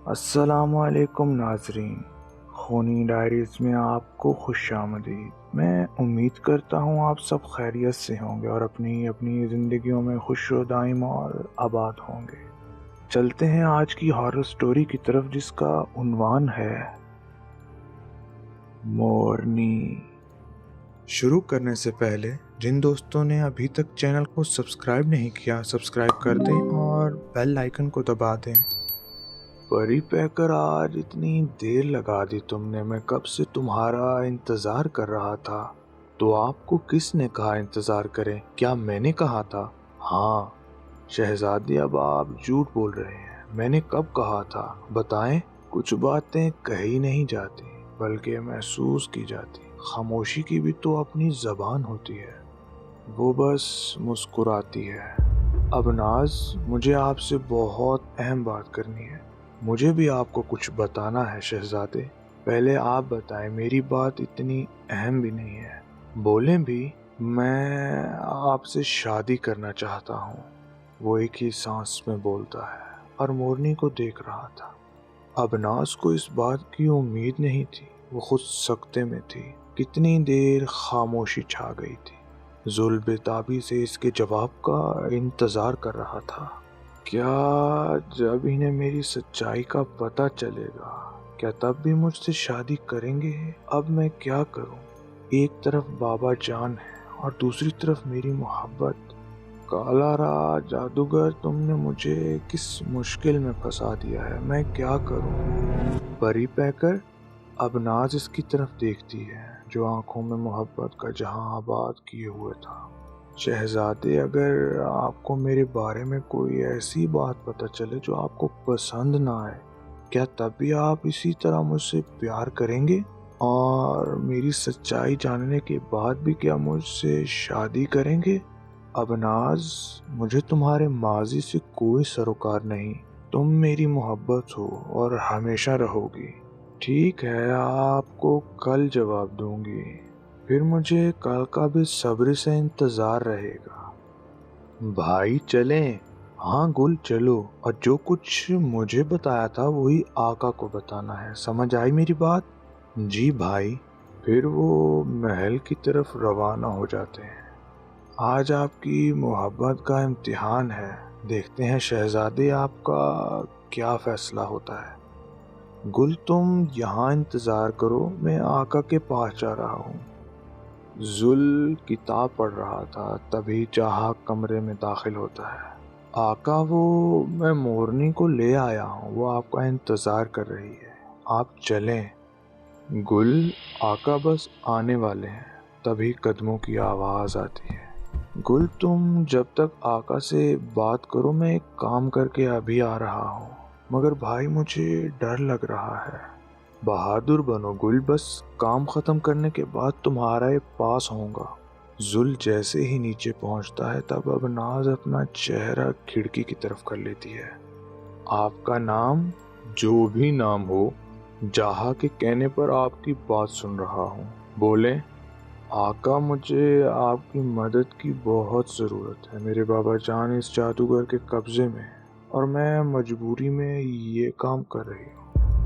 السلام علیکم ناظرین، خونی ڈائریز میں آپ کو خوش آمدید۔ میں امید کرتا ہوں آپ سب خیریت سے ہوں گے اور اپنی زندگیوں میں خوش و دائم اور آباد ہوں گے۔ چلتے ہیں آج کی ہارر سٹوری کی طرف، جس کا عنوان ہے مورنی۔ شروع کرنے سے پہلے جن دوستوں نے ابھی تک چینل کو سبسکرائب نہیں کیا، سبسکرائب کر دیں اور بیل آئیکن کو دبا دیں۔ پری پیکر، آج اتنی دیر لگا دی تم نے، میں کب سے تمہارا انتظار کر رہا تھا۔ تو آپ کو کس نے کہا انتظار کریں؟ کیا میں نے کہا تھا؟ ہاں شہزادی، اب آپ جھوٹ بول رہے ہیں۔ میں نے کب کہا تھا؟ بتائیں۔ کچھ باتیں کہی نہیں جاتی بلکہ محسوس کی جاتی۔ خاموشی کی بھی تو اپنی زبان ہوتی ہے۔ وہ بس مسکراتی ہے۔ اب ناز، مجھے آپ سے بہت اہم بات کرنی ہے۔ مجھے بھی آپ کو کچھ بتانا ہے شہزادے۔ پہلے آپ بتائیں، میری بات اتنی اہم بھی نہیں ہے۔ بولیں بھی۔ میں آپ سے شادی کرنا چاہتا ہوں۔ وہ ایک ہی سانس میں بولتا ہے اور مورنی کو دیکھ رہا تھا۔ اب ناز کو اس بات کی امید نہیں تھی، وہ خود سکتے میں تھی۔ کتنی دیر خاموشی چھا گئی تھی۔ ذل بےتابی سے اس کے جواب کا انتظار کر رہا تھا۔ کیا جب انہیں میری سچائی کا پتہ چلے گا، کیا تب بھی مجھ سے شادی کریں گے؟ اب میں کیا کروں؟ ایک طرف بابا جان ہے اور دوسری طرف میری محبت۔ کالا راج جادوگر، تم نے مجھے کس مشکل میں پھنسا دیا ہے، میں کیا کروں؟ پری پیکر، اب ناز اس کی طرف دیکھتی ہے جو آنکھوں میں محبت کا جہاں آباد کیے ہوئے تھا۔ شہزادے، اگر آپ کو میرے بارے میں کوئی ایسی بات پتہ چلے جو آپ کو پسند نہ آئے، کیا تب بھی آپ اسی طرح مجھ سے پیار کریں گے؟ اور میری سچائی جاننے کے بعد بھی کیا مجھ سے شادی کریں گے؟ اب ناز، مجھے تمہارے ماضی سے کوئی سروکار نہیں۔ تم میری محبت ہو اور ہمیشہ رہو گی۔ ٹھیک ہے، آپ کو کل جواب دوں گی، پھر مجھے کل کا بھی صبر سے انتظار رہے گا۔ بھائی چلیں؟ ہاں گل، چلو، اور جو کچھ مجھے بتایا تھا وہی آقا کو بتانا ہے، سمجھ آئی میری بات؟ جی بھائی۔ پھر وہ محل کی طرف روانہ ہو جاتے ہیں۔ آج آپ کی محبت کا امتحان ہے، دیکھتے ہیں شہزادے آپ کا کیا فیصلہ ہوتا ہے۔ گل، تم یہاں انتظار کرو، میں آقا کے پاس جا رہا ہوں۔ ذل کتاب پڑھ رہا تھا، تبھی چاہا کمرے میں داخل ہوتا ہے۔ آقا، میں مورنی کو لے آیا ہوں، وہ آپ کا انتظار کر رہی ہے، آپ چلیں۔ گل، آقا بس آنے والے ہیں۔ تبھی قدموں کی آواز آتی ہے۔ گل، تم جب تک آقا سے بات کرو، میں ایک کام کر کے ابھی آ رہا ہوں، مگر بھائی مجھے ڈر لگ رہا ہے۔ بہادر بنو گل، بس کام ختم کرنے کے بعد تمہارے پاس ہوں گا۔ ذل جیسے ہی نیچے پہنچتا ہے، تب اب ناز اپنا چہرہ کھڑکی کی طرف کر لیتی ہے۔ آپ کا نام؟ جو بھی نام ہو، جاہا کے کہنے پر آپ کی بات سن رہا ہوں، بولیں۔ آقا، مجھے آپ کی مدد کی بہت ضرورت ہے۔ میرے بابا جان اس جادوگر کے قبضے میں ہیں اور میں مجبوری میں یہ کام کر رہی ہوں۔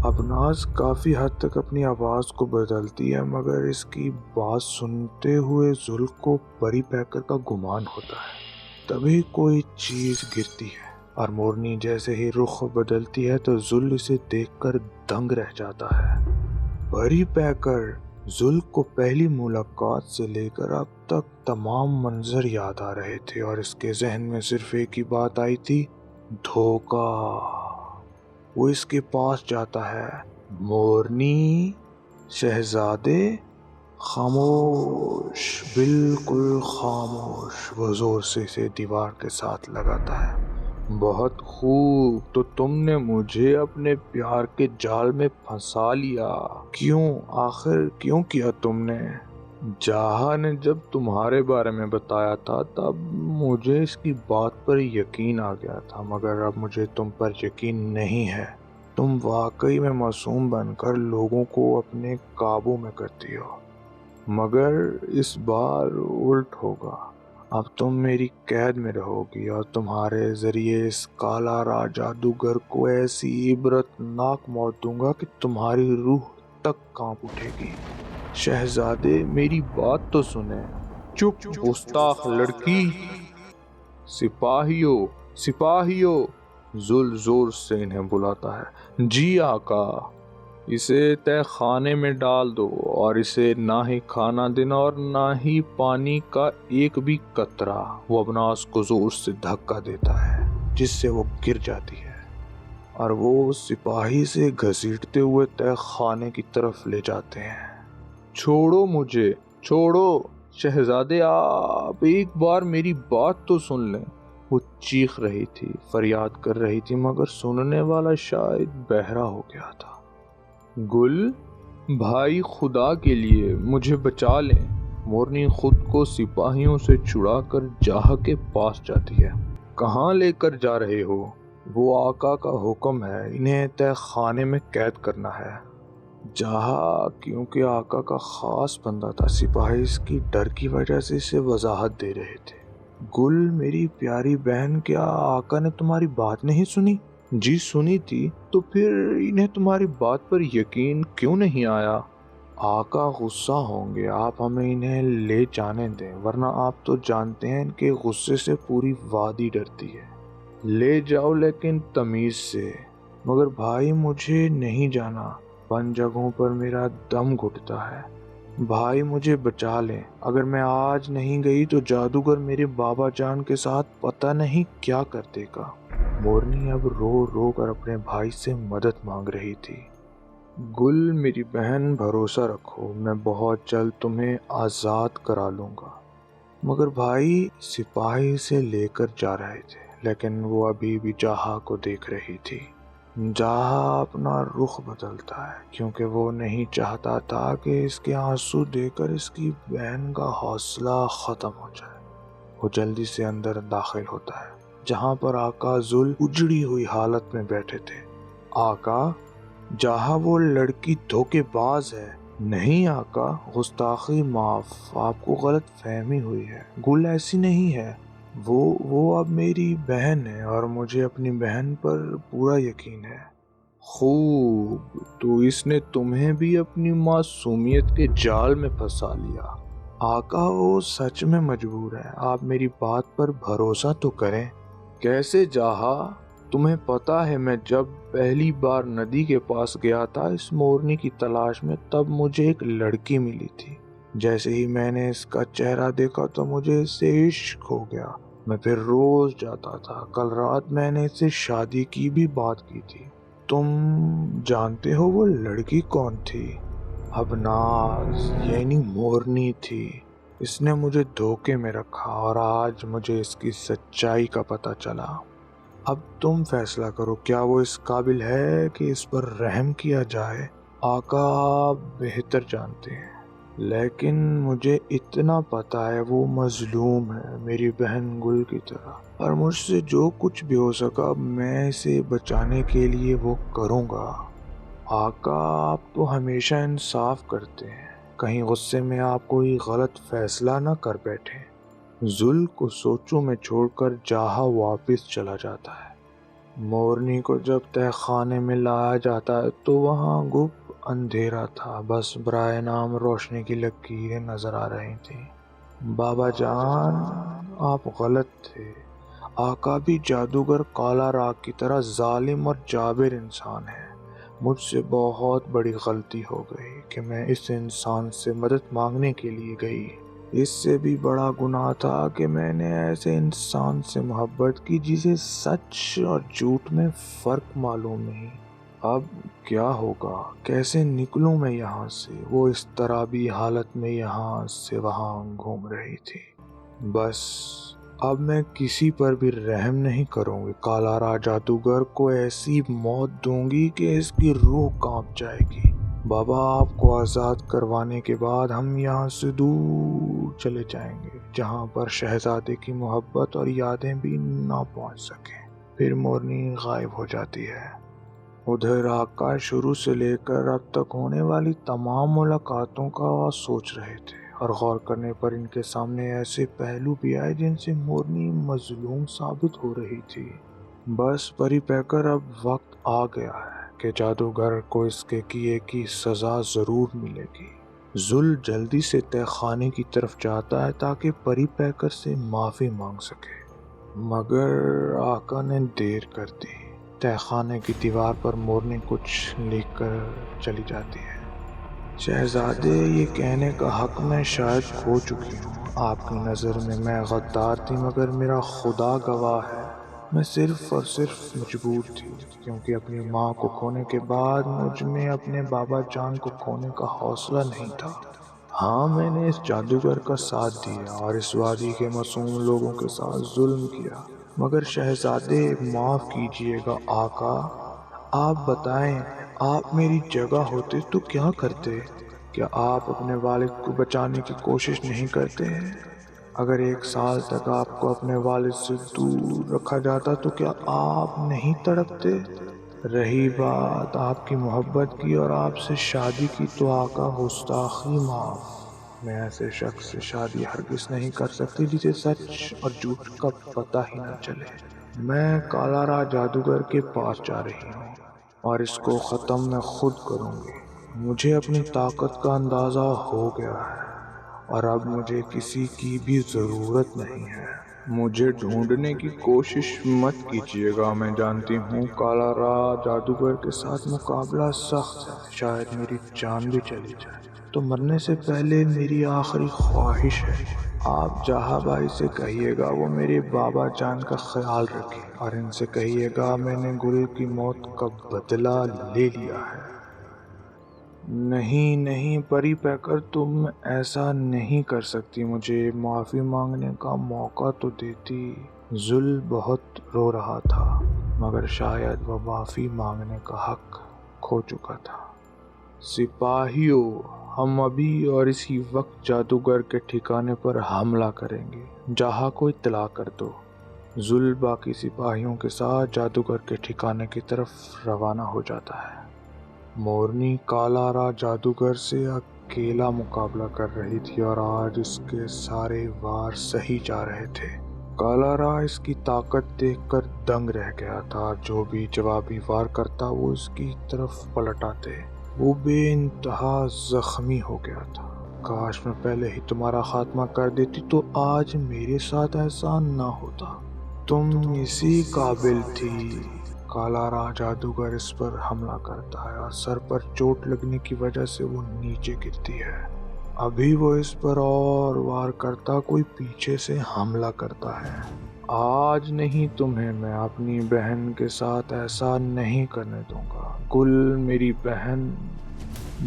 اب ناز کافی حد تک اپنی آواز کو بدلتی ہے، مگر اس کی بات سنتے ہوئے ذل کو پری پیکر کا گمان ہوتا ہے۔ تبھی کوئی چیز گرتی ہے اور مورنی جیسے ہی رخ بدلتی ہے تو ذل اسے دیکھ کر دنگ رہ جاتا ہے۔ پری پیکر، ذل کو پہلی ملاقات سے لے کر اب تک تمام منظر یاد آ رہے تھے اور اس کے ذہن میں صرف ایک ہی بات آئی تھی، دھوکہ۔ وہ اس کے پاس جاتا ہے۔ مورنی، شہزادے، خاموش، بالکل خاموش۔ وہ زور سے اسے دیوار کے ساتھ لگاتا ہے۔ بہت خوب، تو تم نے مجھے اپنے پیار کے جال میں پھنسا لیا۔ کیوں؟ آخر کیوں کیا تم نے؟ جاہا نے جب تمہارے بارے میں بتایا تھا تب مجھے اس کی بات پر یقین آ گیا تھا، مگر اب مجھے تم پر یقین نہیں ہے۔ تم واقعی میں معصوم بن کر لوگوں کو اپنے قابو میں کرتی ہو، مگر اس بار الٹ ہوگا۔ اب تم میری قید میں رہو گی اور تمہارے ذریعے اس کالا راج جادوگر کو ایسی عبرتناک موت دوں گا کہ تمہاری روح تک کانپ اٹھے گی۔ شہزادے میری بات تو سنیں۔ چپ گستاخ لڑکی! سپاہیوں سپاہیوں! ذل زور سے انہیں بلاتا ہے۔ جی آقا، اسے تہ خانے میں ڈال دو اور اسے نہ ہی کھانا دینا اور نہ ہی پانی کا ایک بھی قطرہ۔ وہ ابناس کو زور سے دھکا دیتا ہے جس سے وہ گر جاتی ہے اور وہ سپاہی سے گھسیٹتے ہوئے تہ خانے کی طرف لے جاتے ہیں۔ چھوڑو مجھے، چھوڑو! شہزادے آپ ایک بار میری بات تو سن لیں۔ وہ چیخ رہی تھی، فریاد کر رہی تھی، مگر سننے والا شاید بہرا ہو گیا تھا۔ گل بھائی، خدا کے لیے مجھے بچا لیں۔ مورنی خود کو سپاہیوں سے چھڑا کر جاہا کے پاس جاتی ہے۔ کہاں لے کر جا رہے ہو؟ وہ آقا کا حکم ہے، انہیں تہ خانے میں قید کرنا ہے۔ جاہا کیونکہ آقا کا خاص بندہ تھا، سپاہی اس کی ڈر کی وجہ سے اسے وضاحت دے رہے تھے۔ گل میری پیاری بہن، کیا آقا نے تمہاری بات نہیں سنی؟ جی سنی تھی، تو پھر انہیں تمہاری بات پر یقین کیوں نہیں آیا؟ آقا غصہ ہوں گے، آپ ہمیں انہیں لے جانے دیں، ورنہ آپ تو جانتے ہیں ان کے غصے سے پوری وادی ڈرتی ہے۔ لے جاؤ لیکن تمیز سے۔ مگر بھائی مجھے نہیں جانا، بند جگہوں پر میرا دم گھٹتا ہے۔ بھائی مجھے بچا لیں، اگر میں آج نہیں گئی تو جادوگر میرے بابا جان کے ساتھ پتہ نہیں کیا کر دے گا۔ مورنی اب رو رو کر اپنے بھائی سے مدد مانگ رہی تھی۔ گل میری بہن، بھروسہ رکھو، میں بہت جلد تمہیں آزاد کرا لوں گا۔ مگر بھائی سپاہی اسے لے کر جا رہے تھے، لیکن وہ ابھی بھی جاہا کو دیکھ رہی تھی۔ جاہا اپنا رخ بدلتا ہے کیونکہ وہ نہیں چاہتا تھا کہ اس کے آنسو دیکھ کر اس کی بہن کا حوصلہ ختم ہو جائے۔ وہ جلدی سے اندر داخل ہوتا ہے جہاں پر آقا ذل اجڑی ہوئی حالت میں بیٹھے تھے۔ آقا! جاہا وہ لڑکی دھوکے باز ہے۔ نہیں آقا، گستاخی معاف، آپ کو غلط فہمی ہوئی ہے، گل ایسی نہیں ہے۔ وہ اب میری بہن ہے اور مجھے اپنی بہن پر پورا یقین ہے۔ خوب، تو اس نے تمہیں بھی اپنی معصومیت کے جال میں پھنسا لیا۔ آقا وہ سچ میں مجبور ہے، آپ میری بات پر بھروسہ تو کریں۔ کیسے جاہا؟ تمہیں پتا ہے میں جب پہلی بار ندی کے پاس گیا تھا اس مورنی کی تلاش میں، تب مجھے ایک لڑکی ملی تھی۔ جیسے ہی میں نے اس کا چہرہ دیکھا تو مجھے اس سے عشق ہو گیا۔ میں پھر روز جاتا تھا۔ کل رات میں نے اس سے شادی کی بھی بات کی تھی۔ تم جانتے ہو وہ لڑکی کون تھی؟ ابناز یعنی مورنی تھی۔ اس نے مجھے دھوکے میں رکھا اور آج مجھے اس کی سچائی کا پتہ چلا۔ اب تم فیصلہ کرو، کیا وہ اس قابل ہے کہ اس پر رحم کیا جائے؟ آقا آپ بہتر جانتے ہیں، لیکن مجھے اتنا پتا ہے وہ مظلوم ہے، میری بہن گل کی طرح، اور مجھ سے جو کچھ بھی ہو سکا میں اسے بچانے کے لیے وہ کروں گا۔ آقا آپ تو ہمیشہ انصاف کرتے ہیں، کہیں غصے میں آپ کوئی غلط فیصلہ نہ کر بیٹھیں۔ ذل کو سوچوں میں چھوڑ کر جاہا واپس چلا جاتا ہے۔ مورنی کو جب تہ خانے میں لایا جاتا ہے تو وہاں گپ اندھیرا تھا، بس برائے نام روشنی کی لکیریں نظر آ رہی تھیں۔ بابا جان آپ غلط تھے، آقا بھی جادوگر کالا راگ کی طرح ظالم اور جابر انسان ہے۔ مجھ سے بہت بڑی غلطی ہو گئی کہ میں اس انسان سے مدد مانگنے کے لیے گئی۔ اس سے بھی بڑا گناہ تھا کہ میں نے ایسے انسان سے محبت کی جسے سچ اور جھوٹ میں فرق معلوم نہیں۔ اب کیا ہوگا، کیسے نکلوں میں یہاں سے؟ وہ اس طرح بھی حالت میں یہاں سے وہاں گھوم رہی تھی۔ بس اب میں کسی پر بھی رحم نہیں کروں گی، کالا راج جادوگر کو ایسی موت دوں گی کہ اس کی روح کانپ جائے گی۔ بابا آپ کو آزاد کروانے کے بعد ہم یہاں سے دور چلے جائیں گے، جہاں پر شہزادے کی محبت اور یادیں بھی نہ پہنچ سکیں۔ پھر مورنی غائب ہو جاتی ہے۔ ادھر آقا شروع سے لے کر اب تک ہونے والی تمام ملاقاتوں کا سوچ رہے تھے اور غور کرنے پر ان کے سامنے ایسے پہلو بھی آئے جن سے مورنی مظلوم ثابت ہو رہی تھی۔ بس پری پیکر اب وقت آ گیا ہے کہ جادوگر کو اس کے کیے کی سزا ضرور ملے گی۔ ذل جلدی سے تہہ خانے کی طرف جاتا ہے تاکہ پری پیکر سے معافی مانگ سکے، مگر آقا نے دیر کر دی۔ تہہ خانے کی دیوار پر مورنی کچھ لکھ کر چلی جاتی ہے۔ شہزادے، یہ کہنے کا حق میں شاید کھو چکی ہوں۔ آپ کی نظر میں غدار تھی، مگر میرا خدا گواہ ہے میں صرف اور صرف مجبور تھی، کیونکہ اپنی ماں کو کھونے کے بعد مجھ میں اپنے بابا جان کو کھونے کا حوصلہ نہیں تھا۔ ہاں، میں نے اس جادوگر کا ساتھ دیا اور اس وادی کے معصوم لوگوں کے ساتھ ظلم کیا، مگر شہزادے معاف کیجیے گا آقا۔ آپ بتائیں، آپ میری جگہ ہوتے تو کیا کرتے؟ کیا آپ اپنے والد کو بچانے کی کوشش نہیں کرتے ہیں؟ اگر 1 سال تک آپ کو اپنے والد سے دور رکھا جاتا تو کیا آپ نہیں تڑپتے؟ رہی بات آپ کی محبت کی اور آپ سے شادی کی تو آقا گستاخی معاف۔ میں ایسے شخص سے شادی ہرگز نہیں کر سکتی جسے سچ اور جھوٹ کا پتہ ہی نہ چلے۔ میں کالارا جادوگر کے پاس جا رہی ہوں اور اس کو ختم میں خود کروں گی۔ مجھے اپنی طاقت کا اندازہ ہو گیا ہے اور اب مجھے کسی کی بھی ضرورت نہیں ہے۔ مجھے ڈھونڈنے کی کوشش مت کیجیے گا، میں جانتی ہوں کالارا جادوگر کے ساتھ مقابلہ سخت ہے، شاید میری جان بھی چلی جائے۔ تو مرنے سے پہلے میری آخری خواہش ہے، آپ جہاں بھائی سے کہیے گا وہ میرے بابا جان کا خیال رکھے، اور ان سے کہیے گا میں نے گل کی موت کا بدلہ لے لیا ہے۔ نہیں نہیں پری پیکر، تم ایسا نہیں کر سکتی، مجھے معافی مانگنے کا موقع تو دیتی۔ ذل بہت رو رہا تھا، مگر شاید وہ معافی مانگنے کا حق کھو چکا تھا۔ سپاہیوں، ہم ابھی اور اسی وقت جادوگر کے ٹھکانے پر حملہ کریں گے، جہاں کو اطلاع کر دو۔ ذل باقی سپاہیوں کے ساتھ جادوگر کے ٹھکانے کی طرف روانہ ہو جاتا ہے۔ مورنی کالارا جادوگر سے اکیلا مقابلہ کر رہی تھی اور آج اس کے سارے وار صحیح جا رہے تھے۔ کالارا اس کی طاقت دیکھ کر دنگ رہ گیا تھا، جو بھی جوابی وار کرتا وہ اس کی طرف پلٹ آتے۔ وہ بے انتہا زخمی ہو گیا تھا۔ کاش میں پہلے ہی تمہارا خاتمہ کر دیتی تو آج میرے ساتھ ایسا نہ ہوتا۔ تم اسی قابل تھی۔ کالارا جادوگر اس پر حملہ کرتا ہے اور سر پر چوٹ لگنے کی وجہ سے وہ نیچے گرتی ہے۔ ابھی وہ اس پر اور وار کرتا، کوئی پیچھے سے حملہ کرتا ہے۔ آج نہیں، تمہیں میں اپنی بہن کے ساتھ ایسا نہیں کرنے دوں گا۔ گل میری بہن،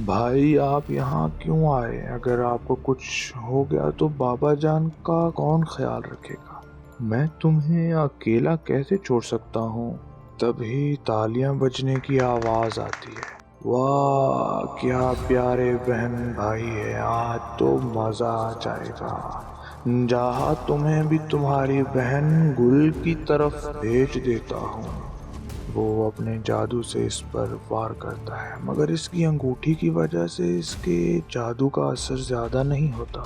بھائی آپ یہاں کیوں آئے؟ اگر آپ کو کچھ ہو گیا تو بابا جان کا کون خیال رکھے گا؟ میں تمہیں اکیلا کیسے چھوڑ سکتا ہوں؟ تبھی تالیاں بجنے کی آواز آتی ہے۔ واہ، کیا پیارے بہن بھائی ہے، آج تو مزہ آ جائے گا۔ جہاں تمہیں بھی تمہاری بہن گل کی طرف بھیج دیتا ہوں۔ وہ اپنے جادو سے اس پر وار کرتا ہے، مگر اس کی انگوٹھی کی وجہ سے اس کے جادو کا اثر زیادہ نہیں ہوتا۔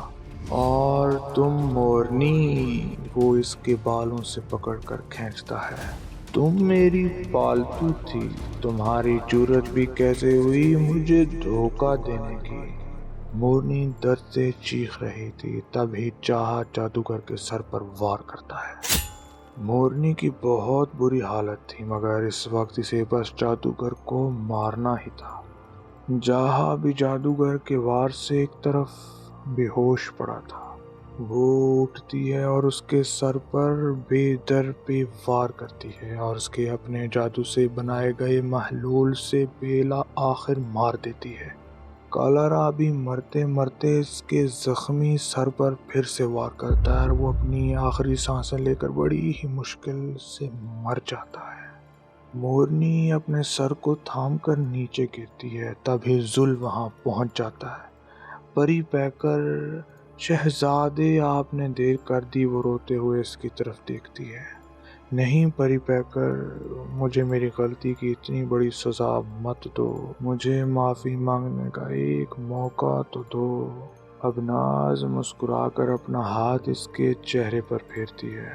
اور تم مورنی، وہ اس کے بالوں سے پکڑ کر کھینچتا ہے۔ تم میری پالتو تھی، تمہاری جرأت بھی کیسے ہوئی مجھے دھوکہ دینے کی؟ مورنی درد سے چیخ رہی تھی، تبھی چاہا جادوگر کے سر پر وار کرتا ہے۔ مورنی کی بہت بری حالت تھی، مگر اس وقت اسے بس جادوگر کو مارنا ہی تھا۔ جہاں بھی جادوگر کے وار سے ایک طرف بے ہوش پڑا تھا، وہ اٹھتی ہے اور اس کے سر پر بے در پہ وار کرتی ہے اور اس کے اپنے جادو سے بنائے گئے محلول سے بیلا آخر مار دیتی ہے۔ کالارا بھی مرتے مرتے اس کے زخمی سر پر پھر سے وار کرتا ہے اور وہ اپنی آخری سانسیں لے کر بڑی ہی مشکل سے مر جاتا ہے۔ مورنی اپنے سر کو تھام کر نیچے گرتی ہے، تبھی ذل وہاں پہنچ جاتا ہے۔ پری پیکر، شہزادے آپ نے دیر کر دی، وہ روتے ہوئے اس کی طرف دیکھتی ہے۔ نہیں پری پیکر، مجھے میری غلطی کی اتنی بڑی سزا مت دو، مجھے معافی مانگنے کا ایک موقع تو دو۔ ابناز مسکرا کر اپنا ہاتھ اس کے چہرے پر پھیرتی ہے۔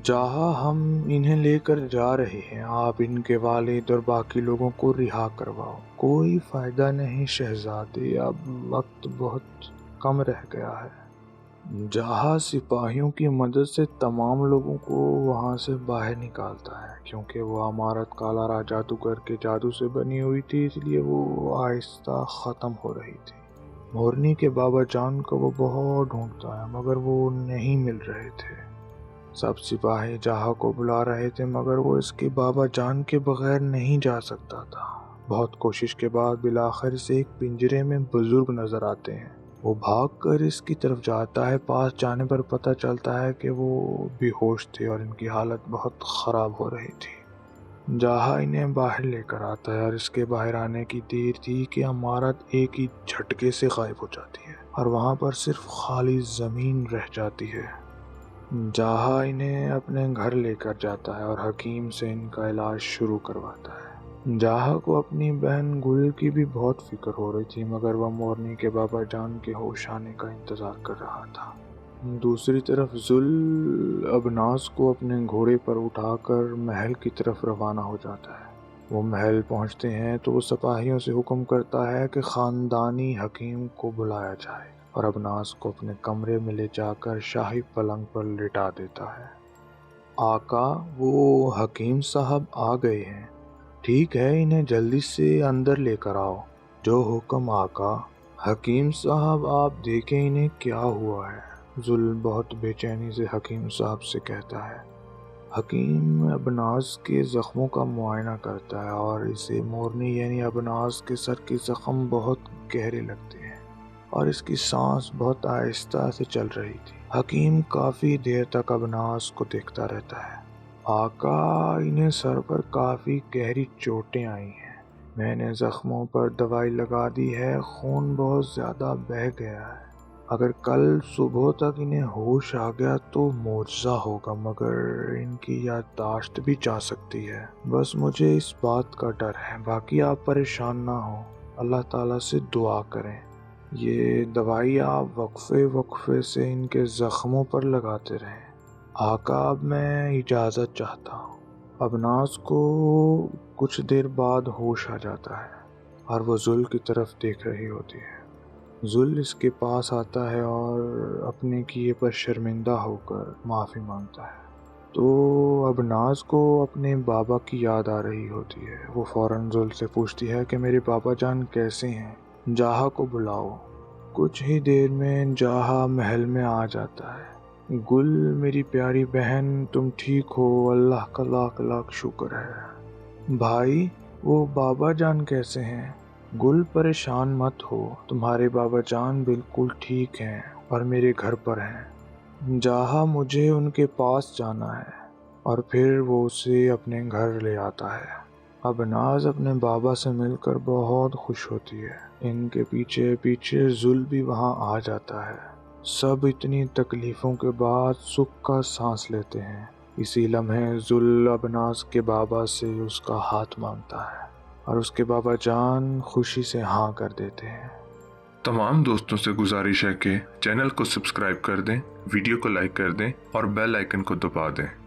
جہاں ہم انہیں لے کر جا رہے ہیں، آپ ان کے والد اور باقی لوگوں کو رہا کرواؤ۔ کوئی فائدہ نہیں شہزادے، اب وقت بہت کم رہ گیا ہے۔ جہاں سپاہیوں کی مدد سے تمام لوگوں کو وہاں سے باہر نکالتا ہے، کیونکہ وہ عمارت کالا راج جادوگر کے جادو سے بنی ہوئی تھی، اس لیے وہ آہستہ ختم ہو رہی تھی۔ مورنی کے بابا جان کو وہ بہت ڈھونڈتا ہے مگر وہ نہیں مل رہے تھے۔ سب سپاہی جہاں کو بلا رہے تھے مگر وہ اس کے بابا جان کے بغیر نہیں جا سکتا تھا۔ بہت کوشش کے بعد بالآخر اسے ایک پنجرے میں بزرگ نظر آتے ہیں۔ وہ بھاگ کر اس کی طرف جاتا ہے۔ پاس جانے پر پتہ چلتا ہے کہ وہ بے ہوش تھے اور ان کی حالت بہت خراب ہو رہی تھی۔ جہاں انہیں باہر لے کر آتا ہے اور اس کے باہر آنے کی دیر تھی کہ عمارت ایک ہی جھٹکے سے غائب ہو جاتی ہے اور وہاں پر صرف خالی زمین رہ جاتی ہے۔ جہاں انہیں اپنے گھر لے کر جاتا ہے اور حکیم سے ان کا علاج شروع کرواتا ہے۔ جہاں کو اپنی بہن گل کی بھی بہت فکر ہو رہی تھی مگر وہ مورنی کے بابا جان کے ہوش آنے کا انتظار کر رہا تھا۔ دوسری طرف ذل ابناز کو اپنے گھوڑے پر اٹھا کر محل کی طرف روانہ ہو جاتا ہے۔ وہ محل پہنچتے ہیں تو وہ سپاہیوں سے حکم کرتا ہے کہ خاندانی حکیم کو بلایا جائے اور ابناز کو اپنے کمرے میں لے جا کر شاہی پلنگ پر لٹا دیتا ہے۔ آقا، وہ حکیم صاحب آ گئے ہیں۔ ٹھیک ہے، انہیں جلدی سے اندر لے کر آؤ۔ جو حکم آقا۔ حکیم صاحب، آپ دیکھیں انہیں کیا ہوا ہے۔ ذل بہت بے چینی سے حکیم صاحب سے کہتا ہے۔ حکیم ابناز کے زخموں کا معائنہ کرتا ہے اور اسے مورنی یعنی ابناز کے سر کے زخم بہت گہرے لگتے ہیں اور اس کی سانس بہت آہستہ سے چل رہی تھی۔ حکیم کافی دیر تک ابناز کو دیکھتا رہتا ہے۔ آقا، انہیں سر پر کافی گہری چوٹیں آئی ہیں۔ میں نے زخموں پر دوائی لگا دی ہے، خون بہت زیادہ بہہ گیا ہے۔ اگر کل صبح تک انہیں ہوش آ گیا تو معجزہ ہوگا مگر ان کی یادداشت بھی جا سکتی ہے۔ بس مجھے اس بات کا ڈر ہے، باقی آپ پریشان نہ ہوں، اللہ تعالیٰ سے دعا کریں۔ یہ دوائی آپ وقفے وقفے سے ان کے زخموں پر لگاتے رہیں۔ آقا، اب میں اجازت چاہتا ہوں۔ ابناز کو کچھ دیر بعد ہوش آ جاتا ہے اور وہ ذل کی طرف دیکھ رہی ہوتی ہے۔ ذل اس کے پاس آتا ہے اور اپنے کیے پر شرمندہ ہو کر معافی مانگتا ہے۔ تو ابناز کو اپنے بابا کی یاد آ رہی ہوتی ہے۔ وہ فوراً ذل سے پوچھتی ہے کہ میرے بابا جان کیسے ہیں؟ جہاں کو بلاؤ۔ کچھ ہی دیر میں جہاں محل میں آ جاتا ہے۔ گل، میری پیاری بہن، تم ٹھیک ہو؟ اللہ کا لاکھ لاکھ شکر ہے۔ بھائی، وہ بابا جان کیسے ہیں؟ گل، پریشان مت ہو، تمہارے بابا جان بالکل ٹھیک ہیں اور میرے گھر پر ہیں۔ جہاں مجھے ان کے پاس جانا ہے اور پھر وہ اسے اپنے گھر لے آتا ہے۔ ابناز اپنے بابا سے مل کر بہت خوش ہوتی ہے۔ ان کے پیچھے پیچھے ذل بھی وہاں آ جاتا ہے۔ سب اتنی تکلیفوں کے بعد سکھ کا سانس لیتے ہیں۔ اسی لمحے ذل ابناز کے بابا سے اس کا ہاتھ مانگتا ہے اور اس کے بابا جان خوشی سے ہاں کر دیتے ہیں۔ تمام دوستوں سے گزارش ہے کہ چینل کو سبسکرائب کر دیں، ویڈیو کو لائک کر دیں اور بیل آئیکن کو دبا دیں۔